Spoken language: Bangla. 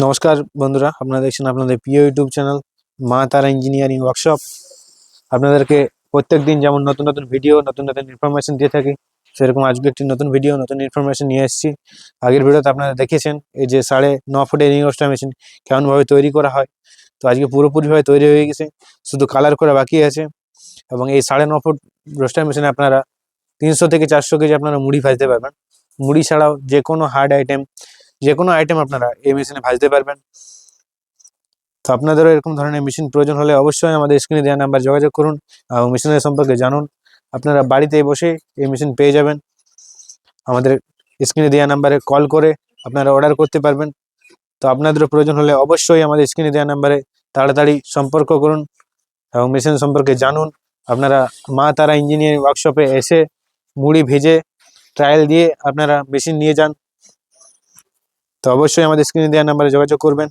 নমস্কার বন্ধুরা, আপনারা দেখছেন আপনাদের প্রিয় ইউটিউব চ্যানেল মা তারা ইঞ্জিনিয়ারিং ওয়ার্কশপ। আপনাদেরকে প্রত্যেক দিন যেমন নতুন নতুন ভিডিও, নতুন নতুন ইনফরমেশন দিয়ে থাকি, সেরকম আজকে একটি নতুন ভিডিও, নতুন ইনফরমেশন নিয়ে এসেছি। আগের ভিডিওতে আপনারা দেখেছেন এই যে 9.5 ফুটের রিং রোস্টার মেশিন কেমনভাবে তৈরি করা হয়। তো আজকে পুরোপুরিভাবে তৈরি হয়ে গেছে, শুধু কালার করা বাকি আছে। এবং এই 9.5 ফুট রোস্টার মেশিনে আপনারা 300 থেকে 400 কেজি আপনারা মুড়ি ভাজতে পারবেন। মুড়ি ছাড়াও যে কোনো হার্ড আইটেম, যে কোনো আইটেম আপনারা এই মেশিনে ভাজতে পারবেন। তো আপনাদেরও এরকম ধরনের মেশিন প্রয়োজন হলে অবশ্যই আমাদের স্ক্রিনে দেওয়া নাম্বার যোগাযোগ করুন এবং মেশিনের সম্পর্কে জানুন। আপনারা বাড়িতে বসে এই মেশিন পেয়ে যাবেন। আমাদের স্ক্রিনে দেওয়া নাম্বারে কল করে আপনারা অর্ডার করতে পারবেন। তো আপনাদেরও প্রয়োজন হলে অবশ্যই আমাদের স্ক্রিনে দেওয়া নাম্বারে তাড়াতাড়ি সম্পর্ক করুন এবং মেশিন সম্পর্কে জানুন। আপনারা মা তারা ইঞ্জিনিয়ারিং ওয়ার্কশপে এসে মুড়ি ভেজে ট্রায়াল দিয়ে আপনারা মেশিন নিয়ে যান। তো অবশ্যই আমাদের স্ক্রিনে দেওয়া নাম্বারে যোগাযোগ করবেন।